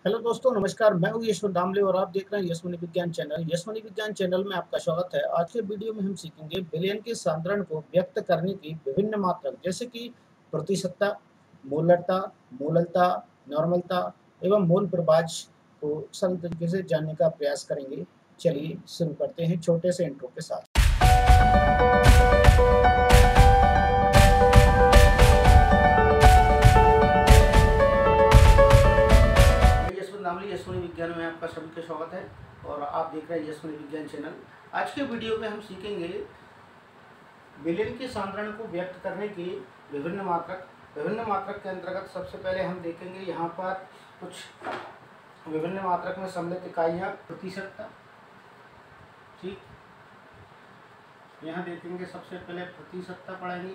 Hello दोस्तों, नमस्कार। मैं हूँ यशवंत दामले और आप देख रहे हैं यशवनी विज्ञान चैनल। यशवनी विज्ञान चैनल में आपका स्वागत है। आज के वीडियो में हम सीखेंगे बिलियन के साधारण को व्यक्त करने की विभिन्न मात्रक, जैसे कि प्रतिशतता, मोलरता, मूललता, नॉर्मलता एवं मूल प्रभाज को सरल तरीके से जानने का प्रयास करेंगे। चलिए शुरू करते हैं छोटे से इंट्रो के साथ। यशवनी विज्ञान में आपका सभी का स्वागत है और आप देख रहे हैं यशवनी विज्ञान चैनल। आज के वीडियो में हम सीखेंगे बिलियन के साधारण को व्यक्त करने की विभिन्न मात्रक के अंतर्गत सबसे पहले हम देखेंगे यहाँ पर कुछ विभिन्न मात्रक में सम्मिलित इकाइयाँ। प्रतिशतता, ठीक, यहाँ देखेंगे सबसे पहले प्रतिशतता पढ़ेंगे।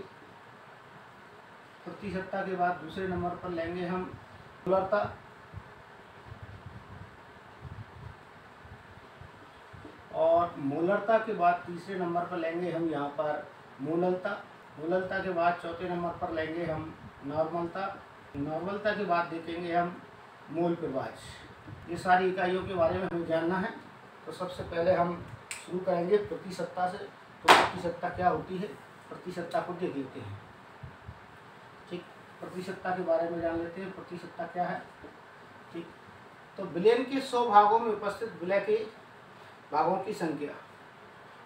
प्रतिशतता के बाद दूसरे नंबर पर लेंगे हम मूलरता, और मूलरता के बाद तीसरे नंबर पर लेंगे हम यहाँ पर मूललता। मूललता के बाद चौथे नंबर पर लेंगे हम नॉर्मलता। नॉर्मलता के बाद देखेंगे हम मूल प्रभाज। ये सारी इकाइयों के बारे में हमें जानना है। तो सबसे पहले हम शुरू करेंगे प्रतिशतता से। तो प्रतिशतता क्या होती है, प्रतिशतता को देख लेते हैं। ठीक, प्रतिशतता के बारे में जान लेते हैं। प्रतिशतता क्या है, ठीक। तो बिलियन के 100 भागों में उपस्थित विलय के भागों की संख्या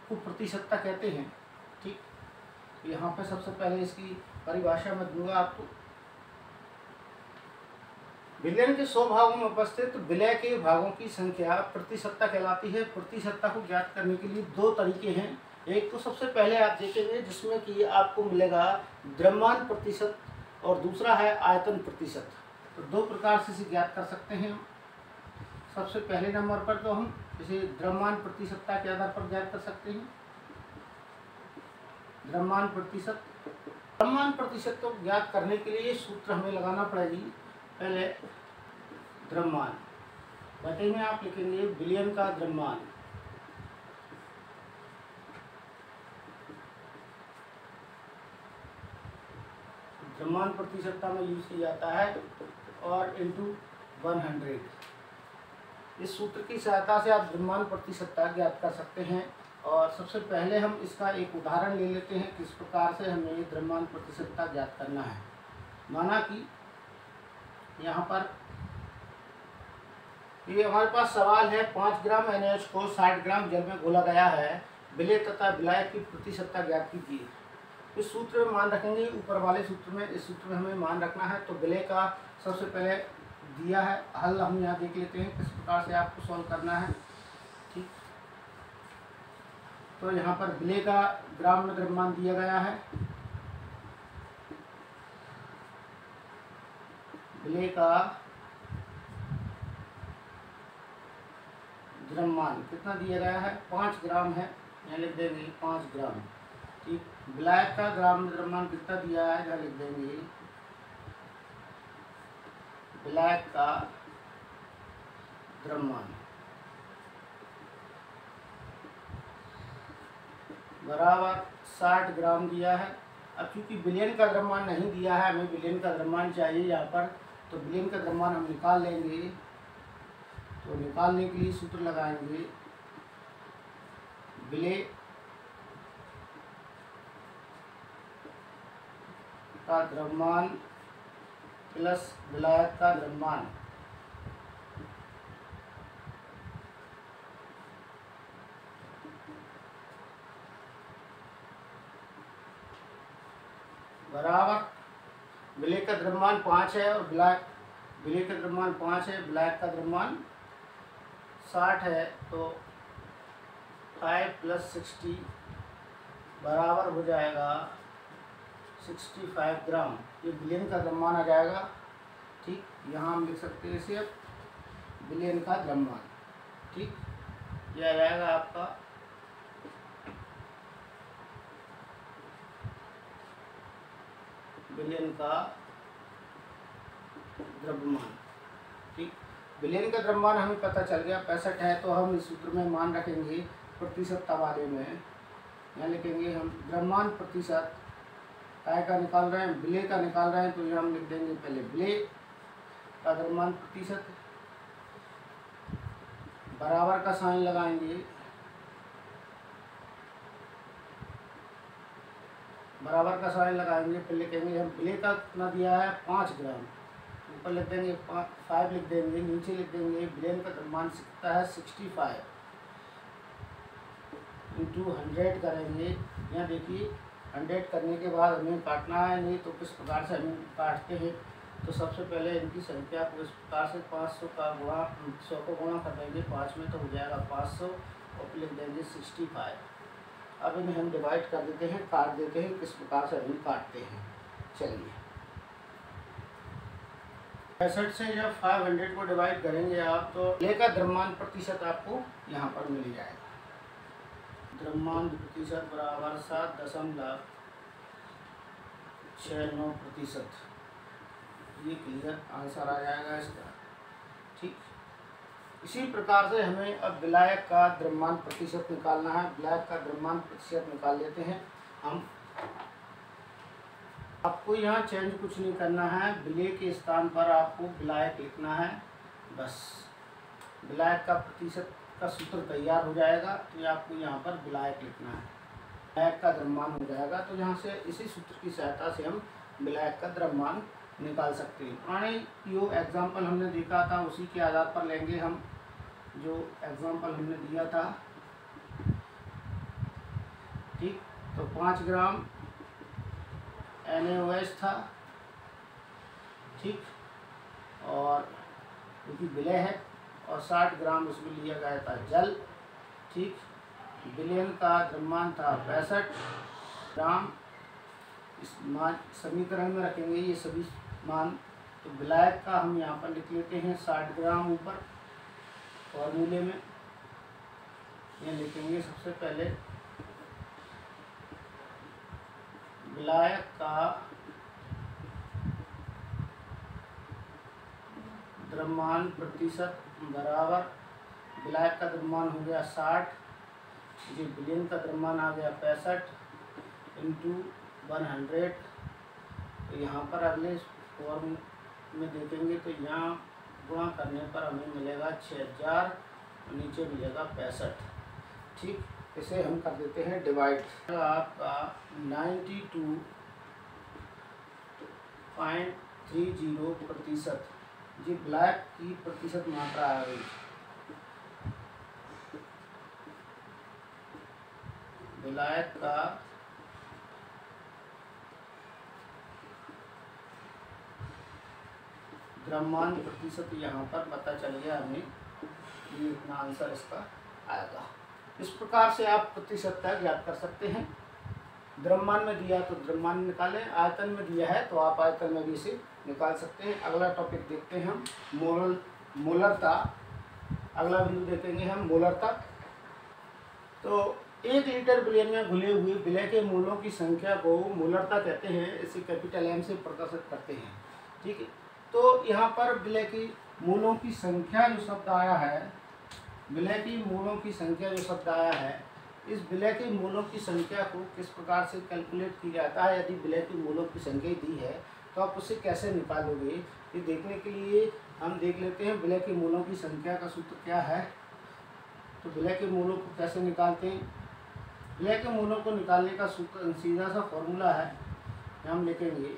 को प्रतिशतता कहते हैं, ठीक। यहाँ पे सबसे पहले इसकी परिभाषा मैं दूंगा आपको। बिलियन के 100 भागों में उपस्थित विलय के भागों की संख्या प्रतिशतता कहलाती है। प्रतिशतता को ज्ञात करने के लिए दो तरीके हैं। एक तो सबसे पहले आप देखेंगे जिसमें कि आपको मिलेगा द्रव्यमान प्रतिशत और दूसरा है आयतन प्रतिशत। तो दो प्रकार से इसे ज्ञात कर सकते हैं। सबसे पहले नंबर पर तो हम इसे द्रव्यमान प्रतिशतता के आधार पर ज्ञात कर सकते हैं। द्रव्यमान प्रतिशत को ज्ञात करने के लिए सूत्र हमें लगाना पड़ेगी। पहले द्रव्यमान बटे में आप लिखेंगे बिलियन का द्रव्यमान। द्रव्यमान प्रतिशतता में यूज किया जाता है और इंटू 100। इस सूत्र की सहायता से आप द्रव्यमान प्रतिशतता ज्ञात कर सकते हैं। और सबसे पहले हम इसका एक उदाहरण ले लेते हैं किस प्रकार से हमें ये द्रव्यमान प्रतिशतता ज्ञात करना है। माना कि यहाँ पर ये हमारे पास सवाल है 5 ग्राम NaOH को 60 ग्राम जल में घोला गया है, विलय तथा विलायक की प्रतिशतता ज्ञात कीजिए। इस सूत्र में मान रखेंगे, ऊपर वाले सूत्र में, इस सूत्र में हमें मान रखना है। तो विलय का सबसे पहले दिया है, हल हम यहाँ देख लेते हैं किस प्रकार से आपको सॉल्व करना है, ठीक। तो यहाँ पर विलय का ग्राम में द्रव्यमान दिया गया है। विलय का द्रव्यमान कितना दिया गया है, 5 ग्राम है, यहाँ लिख देंगे 5 ग्राम, ठीक। विलायक का ग्राम में द्रव्यमान कितना दिया है, यहाँ लिख देंगे विलायक का द्रव्यमान बराबर 60 ग्राम दिया है। अब चूंकि बिलियन का द्रव्यमान नहीं दिया है, हमें बिलियन का द्रव्यमान चाहिए यहाँ पर, तो बिलियन का द्रव्यमान हम निकाल लेंगे। तो निकालने के लिए सूत्र लगाएंगे विलय का द्रव्यमान प्लस विलायक का द्रव्यमान बराबर विलय का द्रव्यमान 5 है और विलय का द्रव्यमान 5 है, विलायक का द्रव्यमान 60 है। तो 5 + 60 बराबर हो जाएगा 65 ग्राम। ये बिलियन का द्रव्यमान आ जाएगा, ठीक। यहाँ हम लिख सकते हैं इसे अब बिलियन का द्रव्यमान, ठीक। यह आ जाएगा आपका बिलियन का द्रव्यमान, ठीक। बिलियन का द्रव्यमान हमें पता चल गया 65 है। तो हम इस सूत्र में मान रखेंगे प्रतिशतता वाले में, यहाँ लिखेंगे हम द्रव्यमान प्रतिशत काय का निकाल रहे हैं, विलय का निकाल रहे हैं, तो ये हम लिख देंगे पहले विलय का द्रव्यमान प्रतिशत बराबर का साइन लगाएंगे, बराबर का साइन लगाएंगे। फिर लिखेंगे हम बिले का कितना दिया है 5 ग्राम, ऊपर लिख देंगे 5 लिख देंगे, नीचे लिख देंगे बिलेन का द्रव्यमान कितना है 65 इंटू 100 करेंगे। यहाँ देखिए 100 करने के बाद हमें काटना है, नहीं तो किस प्रकार से हम काटते हैं। तो सबसे पहले इनकी संख्या को इस प्रकार से 500 का गुणा 100 को गुणा कर देंगे 5 में, तो हो जाएगा 500 और फिर लिख देंगे 65। अब इन्हें हम डिवाइड कर देते हैं, काट देते हैं, किस प्रकार से हम काटते हैं। चलिए 65 से जब 500 को डिवाइड करेंगे आप, तो बिले का द्रव्यमान प्रतिशत आपको यहाँ पर मिल जाएगा। द्रव्यमान प्रतिशत बराबर 7.69%। ये क्लियर आंसर आ जाएगा इसका। ठीक, इसी प्रकार से हमें अब विलायक का द्रव्यमान प्रतिशत निकालना है। विलायक का द्रव्यमान प्रतिशत निकाल लेते हैं हम। आपको यहाँ चेंज कुछ नहीं करना है, विलेय के स्थान पर आपको विलायक लिखना है बस। विलायक का प्रतिशत का सूत्र तैयार हो जाएगा, तो आपको यहाँ पर विलायक लिखना है। विलायक का द्रव्यमान हो जाएगा, तो यहाँ से इसी सूत्र की सहायता से हम विलायक का द्रव्यमान निकाल सकते हैं। पुराने जो एग्जाम्पल हमने देखा था उसी के आधार पर लेंगे हम, जो एग्जाम्पल हमने दिया था। ठीक, तो 5 ग्राम NaOH था। ठीक, और क्योंकि विलेय है, और 60 ग्राम उसमें लिया गया था जल। ठीक, विलेयन का द्रव्यमान था 65 ग्राम। इस मान समीकरण में रखेंगे ये सभी मान। तो विलायक का हम यहाँ पर लिख लेते हैं 60 ग्राम ऊपर फॉर्मूले में। ये लिखेंगे सबसे पहले विलायक का द्रव्यमान प्रतिशत बराबर, विलायक का द्रव्यमान हो गया 60, जी विलेयन का द्रव्यमान आ गया 65 इंटू 100। तो यहाँ पर अगले फॉर्म में देखेंगे तो यहाँ गुणा करने पर हमें मिलेगा 6000 और नीचे मिलेगा 65। ठीक, इसे हम कर देते हैं डिवाइड। आपका 92.30% जी विलायक की प्रतिशत मात्रा आ गई। विलायक का द्रव्यमान प्रतिशत यहाँ पर पता चल गया हमें, ये इतना आंसर इसका आएगा। इस प्रकार से आप प्रतिशतता ज्ञात कर सकते हैं। द्रव्यमान में दिया तो द्रव्यमान निकालें, आयतन में दिया है तो आप आयतन में भी इसे निकाल सकते हैं। अगला टॉपिक देखते हैं हम मोलरता। अगला बिंदु देखेंगे हम मोलरता। तो 1 लीटर विलेय में घुले हुए विलेय के मोलों की संख्या को मोलरता कहते हैं। इसे कैपिटल M से प्रकाशित करते हैं। ठीक है, तो यहाँ पर विलेय की मोलों की संख्या जो शब्द आया है, विलेय की मोलों की संख्या जो शब्द आया है, इस विलेय के मोलों की संख्या को किस प्रकार से कैलकुलेट किया जाता है। यदि विलेय की मोलों की संख्या दी है तो आप उसे कैसे निकालोगे, ये देखने के लिए हम देख लेते हैं विलेय के मोलों की संख्या का सूत्र क्या है। तो विलेय के मोलों को कैसे निकालते हैं। विलेय के मोलों को निकालने का सूत्र सीधा सा फॉर्मूला है, हम लिखेंगे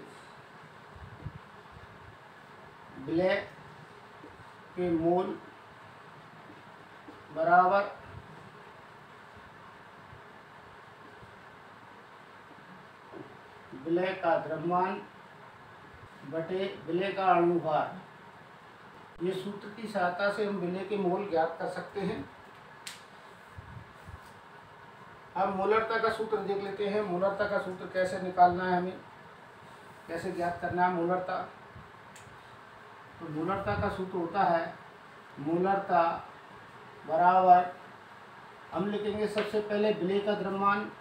विलेय के मोल बराबर विलेय का द्रव्यमान बटे विलेय का अणुभार। ये सूत्र की सहायता से हम विलेय के मोल ज्ञात कर सकते हैं। अब मोलरता का सूत्र देख लेते हैं। मोलरता का सूत्र कैसे निकालना है, हमें कैसे ज्ञात करना है मोलरता। तो मोलरता का सूत्र होता है मोलरता बराबर, हम लिखेंगे सबसे पहले विलेय का द्रव्यमान,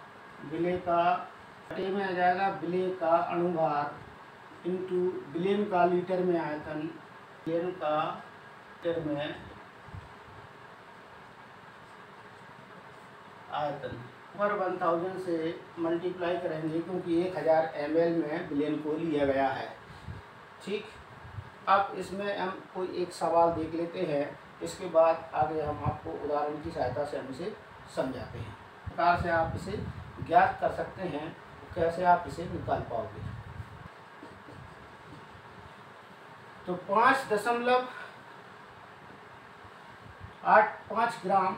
विलेय का बटे में आ जाएगा विलेय का अणुभार इंटू विलेयन का लीटर में आयतन, विलेयन का लीटर में आयतन पर 1000 से मल्टीप्लाई करेंगे क्योंकि 1000 ml में विलेयन को लिया गया है। ठीक, अब इसमें हम कोई एक सवाल देख लेते हैं। इसके बाद आगे हम आपको उदाहरण की सहायता से हम इसे समझाते हैं। इस प्रकार से आप इसे ज्ञात कर सकते हैं, कैसे आप इसे निकाल पाओगे। तो 5.85 ग्राम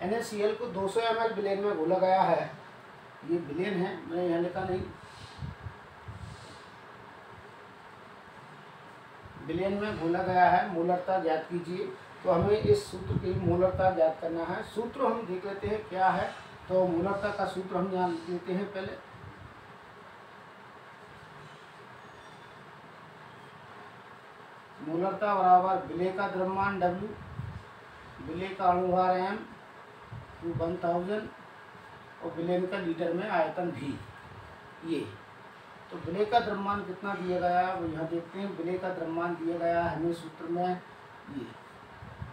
NaCl को 200 ml विलेन में घोला गया है। ये विलेन है, मैंने यहाँ लिखा नहीं, विलेन में घोला गया है। मोलरता ज्ञात कीजिए। तो हमें इस सूत्र की मोलरता ज्ञात करना है। सूत्र हम देख लेते हैं क्या है। तो मोलरता का सूत्र हम यहाँ लिख लेते हैं पहले। मोलरता बराबर विलेय का द्रव्यमान W, विलेय का अणुभार M टू 1000 और विलेन का लीटर में आयतन V। ये तो विलेय का द्रव्यमान कितना दिया गया है वो यहाँ देखते हैं। विलेय का द्रव्यमान दिया गया है हमें सूत्र में ये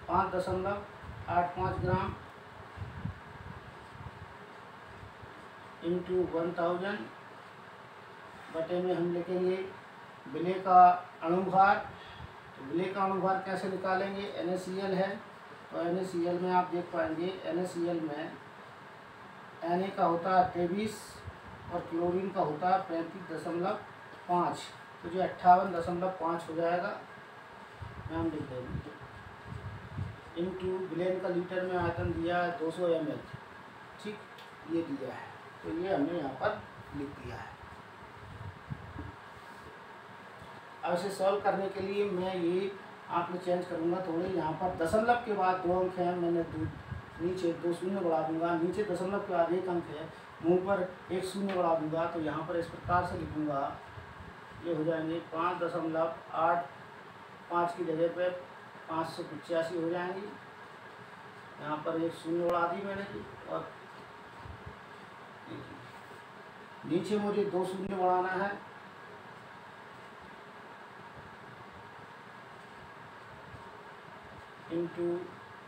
5.85 ग्राम इंटू 1000 बटे में हम लिखेंगे विलेय का अणुभार। तो विलेय का अणुभार कैसे निकालेंगे, NaCl है तो NaCl में आप देख पाएंगे NaCl में Na का होता है 23 और क्लोरीन का होता है 35.5। तो जो 58.5 हो जाएगा हम लिख देंगे इंटू विलेन का लीटर में आयतन दिया है 200 ml। ठीक, ये दिया है तो ये हमने यहाँ पर लिख दिया है। अब इसे सॉल्व करने के लिए मैं ये आप में चेंज करूँगा थोड़े। यहाँ पर दशमलव के बाद 2 अंक हैं, मैंने नीचे 2 शून्य बढ़ा दूंगा। नीचे दशमलव के बाद 1 अंक है, मुँह पर 1 शून्य बढ़ा दूंगा। तो यहाँ पर इस प्रकार से लिखूँगा, ये हो जाएंगे 5.85 की जगह पे 585 हो जाएंगी। यहाँ पर 1 शून्य बढ़ा दी मैंने जी, और नीचे मुझे 2 शून्य बढ़ाना है। इंटू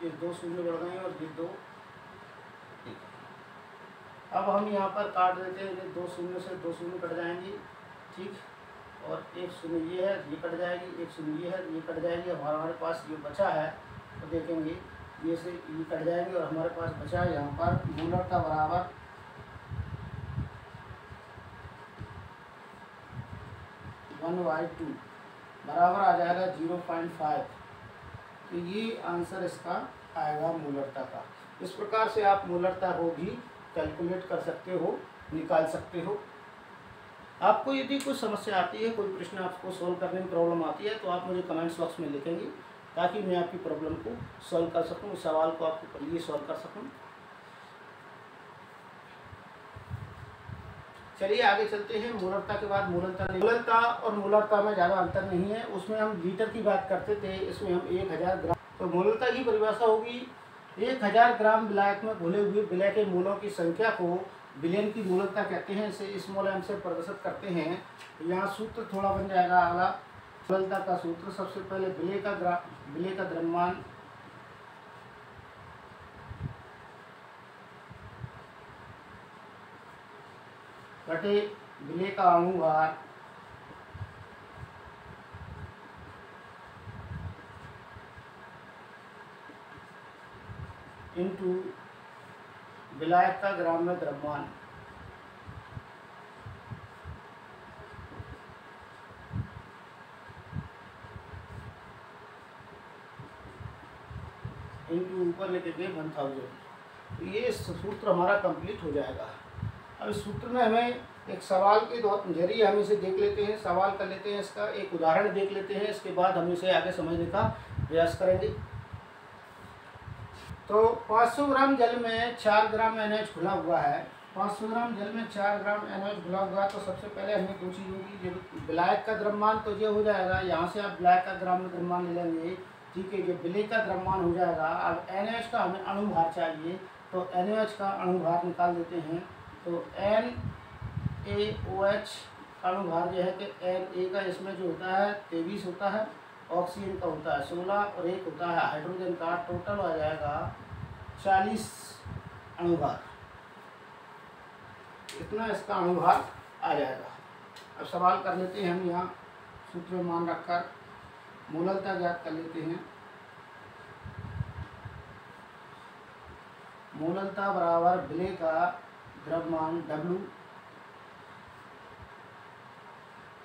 ये 2 शून्य बढ़ गए और ये 2। अब हम यहाँ पर काट देते हैं, ये 2 शून्य से 2 शून्य कट जाएंगी। ठीक, और 1 शून्य ये है, ये कट जाएगी, 1 शून्य ये है, ये कट जाएगी। हमारे पास ये बचा है तो देखेंगे ये से ये कट जाएंगे और हमारे पास बचा है यहाँ पर मोलरता बराबर 1/2 बराबर आ जाएगा 0.5। तो ये आंसर इसका आएगा मोलरता का। इस प्रकार से आप मोलरता को भी कैलकुलेट कर सकते हो, निकाल सकते हो। आपको यदि कोई समस्या आती है, कोई प्रश्न आपको सॉल्व करने में प्रॉब्लम आती है तो आप मुझे कमेंट्स बॉक्स में लिखेंगे ताकि मैं आपकी प्रॉब्लम को सॉल्व कर सकूं, उस सवाल को आपके लिए सॉल्व कर सकूं। चलिए आगे चलते हैं। मोलरता के बाद मोलरता और मोलरता में ज़्यादा अंतर नहीं है। उसमें हम लीटर की बात करते थे, इसमें हम 1000 ग्राम। तो मोलरता की परिभाषा होगी 1000 ग्राम विलायक में घुले हुए विलय के मोलों की संख्या को विलेन की मोलरता कहते हैं। इसे स्मॉल m से प्रदर्शित करते हैं। यहाँ सूत्र थोड़ा बन जाएगा आला। मोलरता का सूत्र सबसे पहले विलेय का द्रव्यमान बटे विलेय का अणुभार इंटू विलायक का ग्राम में द्रव्यमान। इंटू ऊपर लेके गए 1000। तो ये सूत्र हमारा कंप्लीट हो जाएगा। अब इस सूत्र में हमें एक सवाल के जरिए हम इसे देख लेते हैं, सवाल कर लेते हैं, इसका एक उदाहरण देख लेते हैं। इसके बाद हम इसे आगे समझने का प्रयास करेंगे। तो 500 ग्राम जल में 4 ग्राम NaOH घुला हुआ है। 500 ग्राम जल में 4 ग्राम NaOH घुला हुआ है। तो सबसे पहले हमें दो चीज़ होगी, जो विलायक का द्रव्यमान तो ये हो जाएगा, यहाँ से आप विलायक का ग्राम में द्रव्यमान ले लेंगे। ठीक है, ये विलेय का द्रव्यमान हो जाएगा। अब NaOH का हमें अणुभार चाहिए, तो NaOH का अणुभार निकाल देते हैं। तो NaOH अणुभार जो है कि Na का इसमें जो होता है 23 होता है, ऑक्सीजन का होता है 16 और 1 होता है हाइड्रोजन का। टोटल आ जाएगा 40 अणुभार, इतना इसका अणुभार आ जाएगा। अब सवाल कर लेते हैं हम, यहाँ सूत्र में मान रखकर मोलरता ज्ञात कर लेते हैं। मूललता बराबर विलेय का द्रव्यमान W,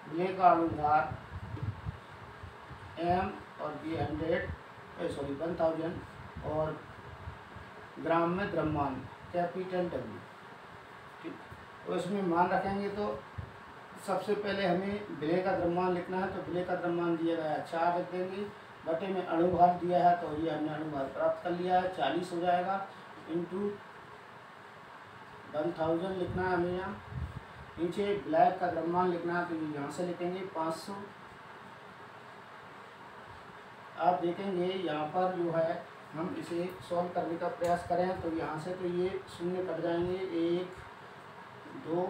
विलेय का अणुभार M और ये 1000 और ग्राम में द्रव्यमान कैपिटल W। ठीक, तो इसमें मान रखेंगे तो सबसे पहले हमें विलेय का द्रव्यमान लिखना है, तो विलेय का द्रव्यमान दिया गया है 4 लिख देंगे, बटे में अणुभार दिया है तो ये हमने अणुभार प्राप्त कर लिया है 40 हो जाएगा, इंटू 1000 लिखना है हमें यहाँ। नीचे विलेय का द्रव्यमान लिखना है तो ये यहाँ से लिखेंगे 500। आप देखेंगे यहाँ पर जो है हम इसे सॉल्व करने का प्रयास करें तो यहाँ से तो ये शून्य कट जाएंगे, 1 2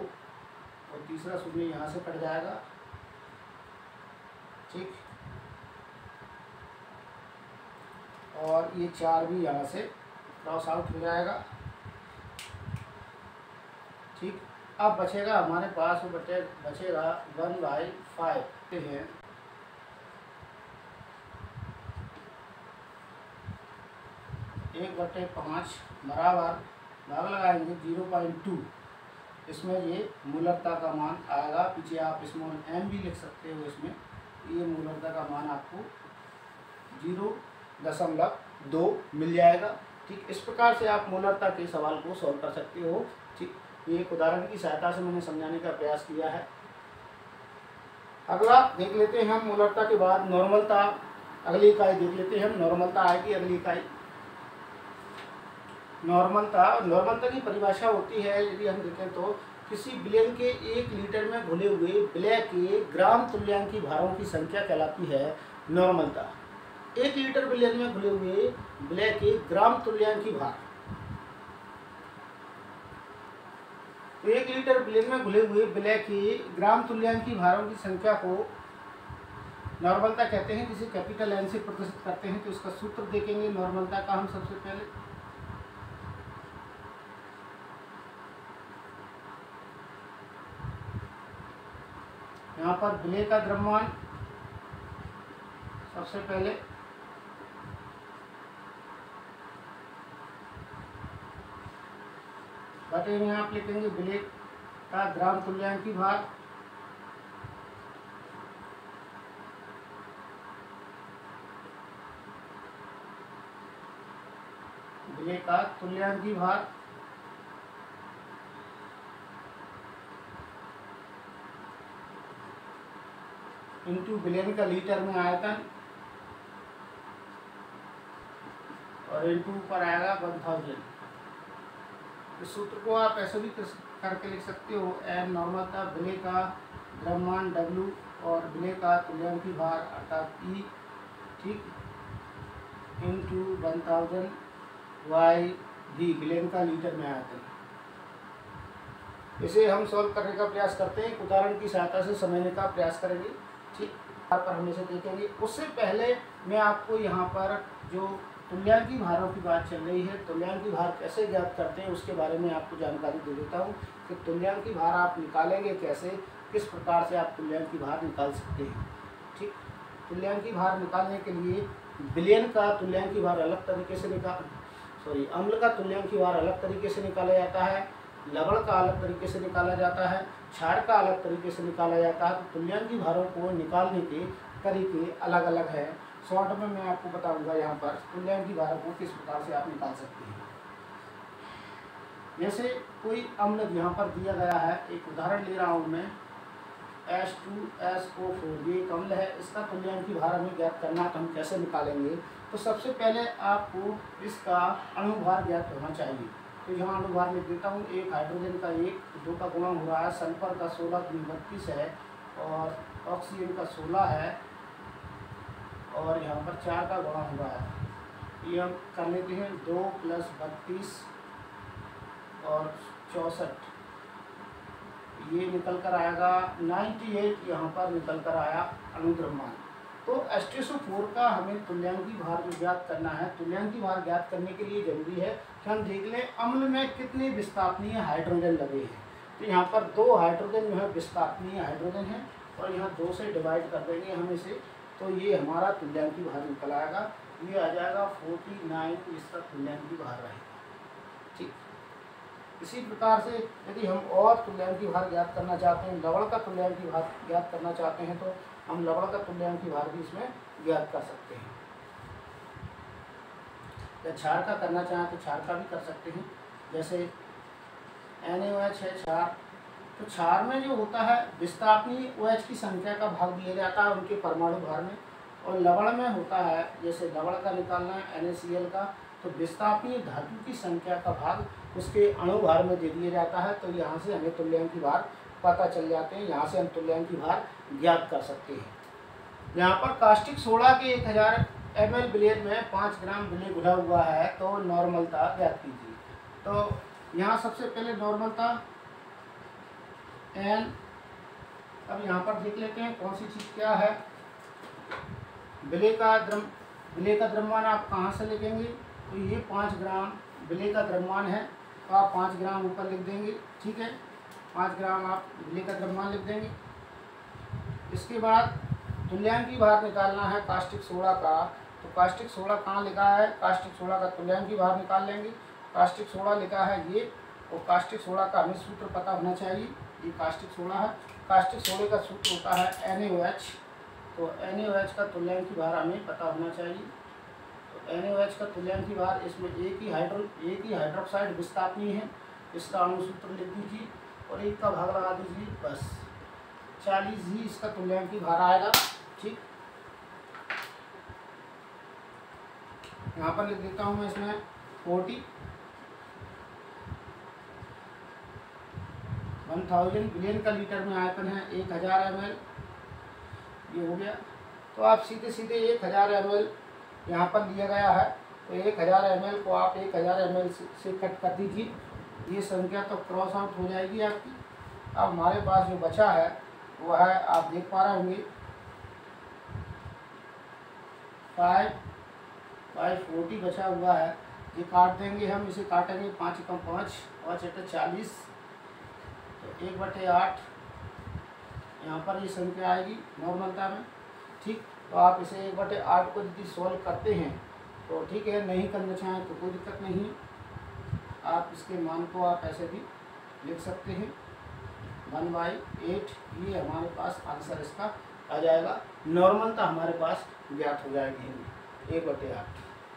और तीसरा शून्य यहाँ से कट जाएगा। ठीक, और ये 4 भी यहाँ से क्रॉस आउट हो जाएगा। ठीक, अब बचेगा हमारे पास वो बचेगा 1/5 है। 1/5 बराबर भाग लगाएंगे 0.2। इसमें ये मूलरता का मान आएगा, पीछे आप स्मॉल m भी लिख सकते हो, इसमें ये मूलरता का मान आपको 0.2 मिल जाएगा। ठीक, इस प्रकार से आप मूलरता के सवाल को सॉल्व कर सकते हो। ठीक, ये एक उदाहरण की सहायता से मैंने समझाने का प्रयास किया है। अगला देख लेते हैं हम मूलरता के बाद नॉर्मलता, अगली इकाई देख लेते हैं हम। नॉर्मलता आएगी अगली इकाई। नॉर्मलता की परिभाषा होती है, यदि हम देखें तो किसी विलयन के 1 लीटर में घुले हुए विलय के ग्राम तुल्यांकी भारों की संख्या कहलाती है नॉर्मलता। 1 लीटर विलयन में घुले हुए विलय के ग्राम तुल्यांकी भार, 1 लीटर विलयन में घुले हुए विलय के ग्राम तुल्यांकी भारों की संख्या को नॉर्मलता कहते हैं। जिसे कैपिटल N से प्रदर्शित करते हैं तो इसका सूत्र देखेंगे नॉर्मलता का हम सबसे पहले। यहाँ पर विलेय का द्रव्यमान सबसे पहले बटे में आप लिखेंगे विलेय का ग्राम तुल्यांकी भार, विलेय का तुल्यांकी भार इंटू विलयन का लीटर में आयतन और इंटू ऊपर आएगा 1000। इस सूत्र को आप ऐसे भी करके लिख सकते हो, एम नॉर्मलता, विलेय का द्रव्यमान W और विलेय का तुल्यांकी भार अर्थात E, ठीक, इंटू 1000 वाई डी विलयन का लीटर में आयतन। इसे हम सॉल्व करने का प्रयास करते हैं, उदाहरण की सहायता से समझने का प्रयास करेंगे। ठीक, यहाँ पर हम इसे देखेंगे। उससे पहले मैं आपको यहाँ पर जो तुल्यांकी भारों की बात चल रही है, तुल्यांकी भार कैसे ज्ञात करते हैं उसके बारे में आपको जानकारी दे देता हूँ कि तुल्यांकी भार आप निकालेंगे कैसे, किस प्रकार से आप तुल्यांकी भार निकाल सकते हैं। ठीक, तुल्यांकी भार निकालने के लिए विलयन का तुल्यांकी भार अलग तरीके से अम्ल का तुल्यांकी भार अलग तरीके से निकाला जाता है, लवण का अलग तरीके से निकाला जाता है, क्षार का अलग तरीके से निकाला जाता है। तो तुल्यांकी भारों को निकालने के तरीके अलग अलग हैं। शॉर्ट में मैं आपको बताऊंगा यहाँ पर तुल्यांकी भारों को किस प्रकार से आप निकाल सकते हैं। जैसे कोई अम्ल यहाँ पर दिया गया है, एक उदाहरण ले रहा हूँ मैं, H2SO4 ये एक अम्ल है, इसका तुल्यांकी भार हमें ज्ञात करना है तो हम कैसे निकालेंगे। तो सबसे पहले आपको इसका अणुभार ज्ञात होना चाहिए। तो यहाँ अणुभार लिख देता हूँ, एक हाइड्रोजन का 1, 2 का गुणा हो रहा है, सल्फर का 16 32 है और ऑक्सीजन का 16 है और यहाँ पर 4 का गुणा हो रहा है। ये हम कर लेते हैं 2 + 32 और 64, ये निकल कर आएगा 98, यहाँ पर निकल कर आया अणुद्रव्यमान। तो H2SO4 का हमें तुल्यांकी भार जो ज्ञात करना है, तुल्यांकी भार ज्ञात करने के लिए जरूरी है कि हम देख लें अम्ल में कितने विस्थापनीय हाइड्रोजन लगे हैं। तो यहाँ पर 2 हाइड्रोजन जो है विस्थापनीय हाइड्रोजन है और यहाँ 2 से डिवाइड कर देंगे हम इसे, तो ये हमारा तुल्यांकी भार निकल आएगा। ये आ जाएगा 49, इसका तुल्यांकी भार रहेगा। ठीक। इसी प्रकार से यदि हम और तुल्यांकी भार ज्ञात करना चाहते हैं, लवण का तुल्यांकी भार ज्ञात करना चाहते हैं, तो हम लवण का तुल्यांकी भार भी इसमें ज्ञात कर सकते हैं। या क्षार का करना चाहें तो क्षार का भी कर सकते हैं। जैसे NaOH है क्षार, तो क्षार में जो होता है विस्थापनीय OH की संख्या का भाग दिया जाता है उनके परमाणु भार में, और लवण में होता है जैसे लवण का निकालना है NaCl का, तो विस्थापनीय धातु की संख्या का भाग उसके अणु भार में दे दिया जाता है। तो यहाँ से हमें तुल्यांकी भार पता चल जाते हैं, यहाँ से हम तुल्यांकी भार ज्ञात कर सकते हैं। यहाँ पर कास्टिक सोडा के 1000 ml विलेन में 5 ग्राम विलेय घुला हुआ है, तो नॉर्मलता ज्ञात कीजिए। तो यहाँ सबसे पहले नॉर्मलता N, अब यहाँ पर देख लेते हैं कौन सी चीज़ क्या है। विलेय का द्रव्यमान आप कहाँ से लिखेंगे, तो ये 5 ग्राम विलेय का द्रव्यमान है, तो आप 5 ग्राम ऊपर लिख देंगे, ठीक है। 5 ग्राम आप विलेय का द्रव्यमान लिख देंगे। इसके बाद तुल्यांकी भार निकालना है कास्टिक सोडा का, तो कास्टिक सोडा कहाँ लिखा है, कास्टिक सोडा का तुल्यांकी भार निकाल लेंगे। कास्टिक सोडा लिखा है ये, और कास्टिक सोडा का हमें सूत्र पता होना चाहिए। ये कास्टिक सोडा है, कास्टिक सोडे का सूत्र होता है NaOH, तो NaOH का तुल्यांकी भार हमें पता होना चाहिए। तो NaOH का तुल्यांकी भार, इसमें एक ही हाइड्रोक्साइड विस्थापनीय है, इसका अणु सूत्र लिख दीजिए और एक का भाग लगा दीजिए, बस 40 ही इसका तुल्यांकी भार आएगा, ठीक। यहाँ पर लिख देता हूँ मैं इसमें 40 1000 बिलियन का लीटर में आयतन है 1000 ml, ये हो गया। तो आप सीधे सीधे 1000 ml यहाँ पर लिया गया है, तो 1000 ml को आप 1000 ml से कट कर दीजिए, ये संख्या तो क्रॉस आउट हो जाएगी आपकी। अब हमारे पास जो बचा है वह है, आप देख पा रहे होंगे 540 बचा हुआ है, ये काट देंगे हम, इसे काटेंगे 5 कम 5 5 8 40, तो 1/8 यहाँ पर ये संख्या आएगी नॉर्मलता में, ठीक। तो आप इसे 1/8 को यदि सॉल्व करते हैं तो ठीक है, नहीं करना चाहें तो कोई दिक्कत नहीं, आप इसके मान को आप ऐसे भी लिख सकते हैं 1/8, ये हमारे पास आंसर इसका आ जाएगा। नॉर्मलता हमारे पास ज्ञात हो जाएगी 1/8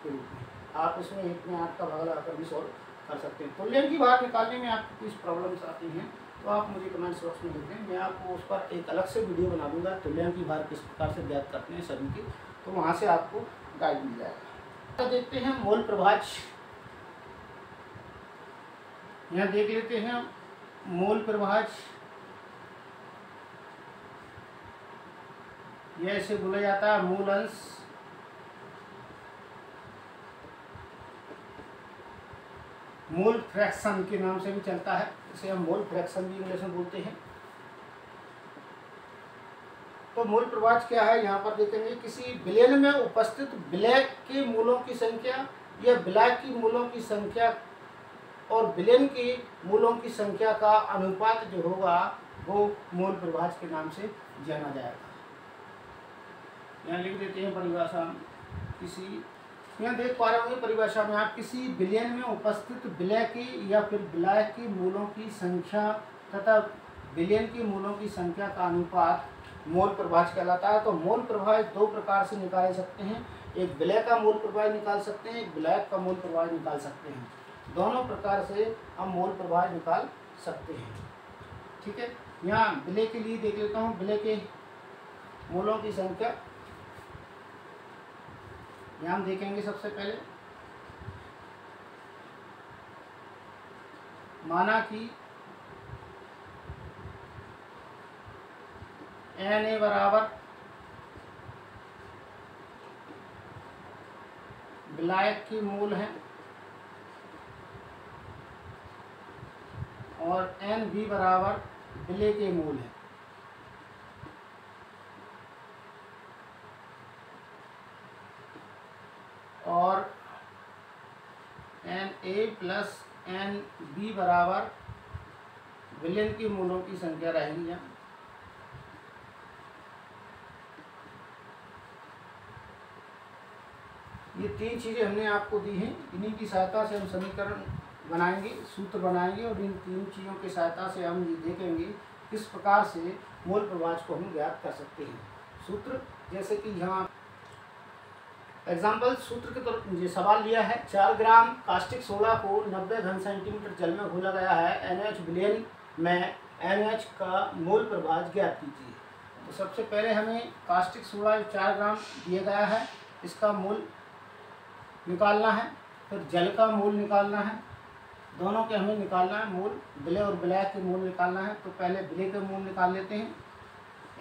के रूप में। आप इसमें 1/8 का भाग लगाकर भी सॉल्व कर सकते हैं। तुल्यांकी भार निकालने में आपको कुछ प्रॉब्लम्स आती हैं तो आप मुझे कमेंट्स बॉक्स में लिख दें, मैं आपको उस पर एक अलग से वीडियो बना दूंगा, तुल्यांकी भार किस प्रकार से ज्ञात करते हैं सभी के, तो वहाँ से आपको गाइड मिल जाएगा। तो देखते हैं मोल प्रभाज, यहाँ देख लेते हैं मोल प्रभाज, यह इसे बोला जाता है मूल अंश, मोल फ्रैक्शन के नाम से भी चलता है, इसे हम मोल फ्रैक्शन भी इंग्लिश में बोलते हैं। तो मोल प्रभाज क्या है, यहाँ पर देखेंगे किसी विलेन में उपस्थित विलेय के मूलों की संख्या या विलायक की मूलों की संख्या और विलेन के मूलों की संख्या का अनुपात जो होगा वो मोल प्रभाज के नाम से जाना जाएगा। यहाँ लिख देते हैं परिभाषा, किसी, यहाँ देख पा रहे होंगे परिभाषा में आप, किसी विलेन में उपस्थित विलेय की या फिर विलायक की मूलों की संख्या तथा विलेन की मूलों की संख्या का अनुपात मोल प्रभाज कहलाता है। तो मोल प्रभाज दो प्रकार से निकाले सकते हैं, एक विलेय का मोल प्रभाज निकाल सकते हैं, एक विलायक का मोल प्रभाज निकाल सकते हैं, दोनों प्रकार से हम मोल प्रभाज निकाल सकते हैं, ठीक है। यहाँ विलेय के लिए देख लेता हूँ, विलेय के मूलों की संख्या यहाँ हम देखेंगे। सबसे पहले माना कि Na बराबर विलायक की मूल है और Nb बराबर विलेय के मूल है, और Na प्लस Nb बराबर विलेन की मूलों की संख्या रहेगी। यहाँ ये तीन चीज़ें हमने आपको दी हैं, इन्हीं की सहायता से हम समीकरण बनाएंगे, सूत्र बनाएंगे और इन 3 चीज़ों की सहायता से हम ये देखेंगे किस प्रकार से मोल प्रभाज को हम ज्ञात कर सकते हैं। सूत्र जैसे कि यहाँ एग्जाम्पल सूत्र के तौर ये सवाल लिया है, 4 ग्राम कास्टिक सोडा को 90 घन सेंटीमीटर जल में घोला गया है, NaOH विलयन में NaOH का मोल प्रभाज ज्ञात कीजिए। तो सबसे पहले हमें कास्टिक सोडा 4 ग्राम दिया गया है, इसका मोल निकालना है, फिर जल का मोल निकालना है, दोनों के हमें निकालना है मोल, विलय और विलायक के मोल निकालना है। तो पहले विलय के मोल निकाल लेते हैं।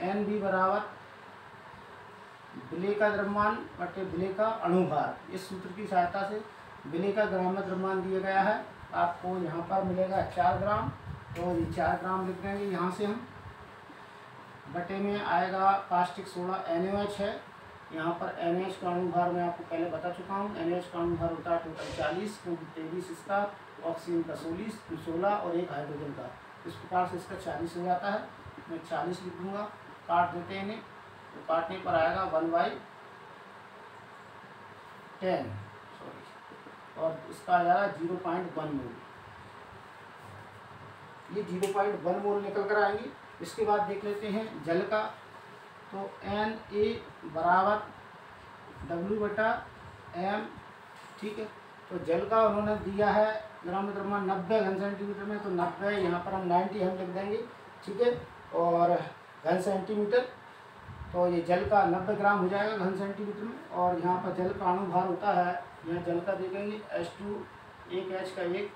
NB बराबर विलय का द्रव्यमान बटे विलय का अणुभार। इस सूत्र की सहायता से विलय का ग्राम में द्रव्यमान दिया गया है, आपको यहाँ पर मिलेगा 4 ग्राम, तो ये 4 ग्राम लिख देंगे यहाँ से हम। बटे में आएगा कास्टिक सोडा NaOH है, यहाँ पर NaOH का अणुभार मैं आपको पहले बता चुका हूँ। NaOH का अणुभार होता है टोटल 40, क्योंकि 23 इसका, ऑक्सीजन का 16 और एक हाइड्रोजन का। इस प्रकार से इसका 40 हो जाता है। मैं 40 लिख दूँगा, काट देते हैं इन्हें, तो काटने पर आएगा 1/10 और इसका आ जाएगा 0.1 मोल। ये 0.1 मोल निकल कर आएंगे। इसके बाद देख लेते हैं जल का, तो Na बराबर W/m, ठीक है। तो जल का उन्होंने दिया है ग्राम में द्रव्यमान 90 घन सेंटीमीटर में, तो 90 यहाँ पर हम 90 हम लिख देंगे, ठीक है। और घन सेंटीमीटर, तो ये जल का 90 ग्राम हो जाएगा घन सेंटीमीटर में। और यहाँ पर जल का अणुभार होता है, यहाँ जल का देखेंगे H2 1 H का 1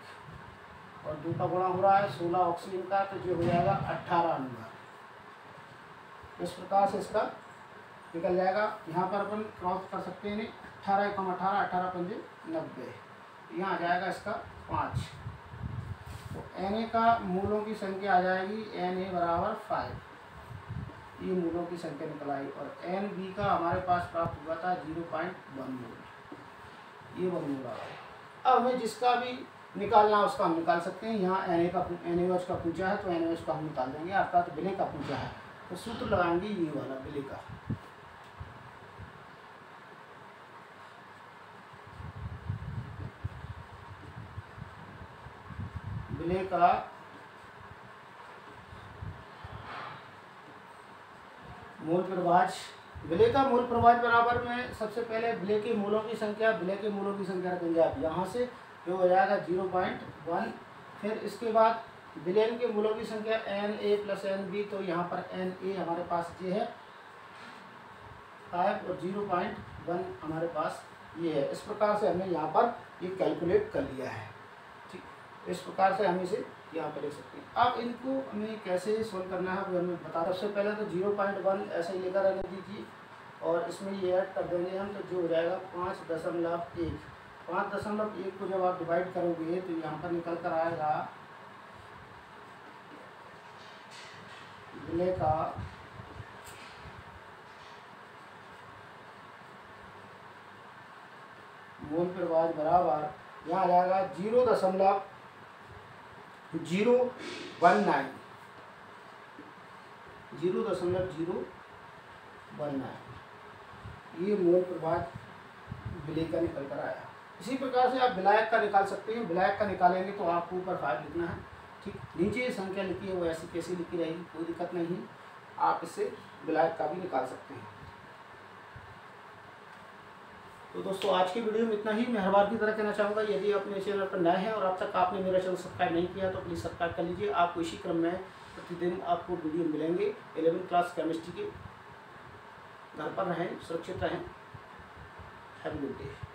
और 2 का गुणा हो रहा है 16 ऑक्सीजन का, तो जो हो जाएगा 18 अणुभार। इस प्रकार से इसका निकल जाएगा। यहाँ पर अपन क्रॉस कर सकते हैं, 18 × 18 18 × 5 90, यहाँ आ जाएगा इसका 5। तो Na का मूलों की संख्या आ जाएगी Na बराबर 5, ये मूलों की संख्या निकल आई। और Nb का हमारे पास प्राप्त हुआ था 0.1 मोल, ये 1 मोल आ गया। अब हमें जिसका भी निकालना उसका हम निकाल सकते हैं। यहाँ NaOH का पूछा है, तो NaOH का हम निकाल देंगे। आपका तो विलय का पूछा है, तो सूत्र लगाएंगे ये वाला विलय का। विलय का मोल प्रभाज, विलय का मोल प्रभाज बराबर में सबसे पहले विलय के मूलों की संख्या, विलय के मूलों की संख्या रखेंगे आप यहाँ से, जो हो जाएगा 0.1। फिर इसके बाद विलयन के मूलों की संख्या Na + Nb, तो यहाँ पर Na हमारे पास ये है 5 और 0.1 हमारे पास ये है। इस प्रकार से हमने यहाँ पर ये कैलकुलेट कर लिया है, ठीक। इस प्रकार से हम इसे यहाँ पर लिख सकते हैं। अब इनको हमें कैसे सोल्व करना है वो हमें बता। सबसे पहले तो 0.1 ऐसे ही लेकर रहने दीजिए और इसमें ये ऐड कर देंगे हम, तो जो हो जाएगा 5.1। 5.1 को जब आप डिवाइड करोगे तो यहाँ पर निकल कर आएगा विलय का मोल प्रभाज बराबर, यहाँ आ जाएगा 0.019, ये मोल प्रभाज विलय का निकल कर आया। इसी प्रकार से आप विलायक का निकाल सकते हैं। विलायक का निकालेंगे तो आपको ऊपर 5 लिखना है, ठीक। नीचे संख्या लिखी है वो ऐसी कैसी लिखी रहेगी, कोई दिक्कत नहीं है। आप इससे विलायक का भी निकाल सकते हैं। तो दोस्तों आज की वीडियो में इतना ही। मैं हर बार की तरह कहना चाहूँगा, यदि आप मेरे चैनल पर नए हैं और अब तक आपने मेरा चैनल सब्सक्राइब नहीं किया तो प्लीज़ सब्सक्राइब कर लीजिए। आपको इसी क्रम में प्रतिदिन आपको वीडियो मिलेंगे। 11वीं क्लास केमिस्ट्री के। घर पर रहें, सुरक्षित रहें। Have a good day.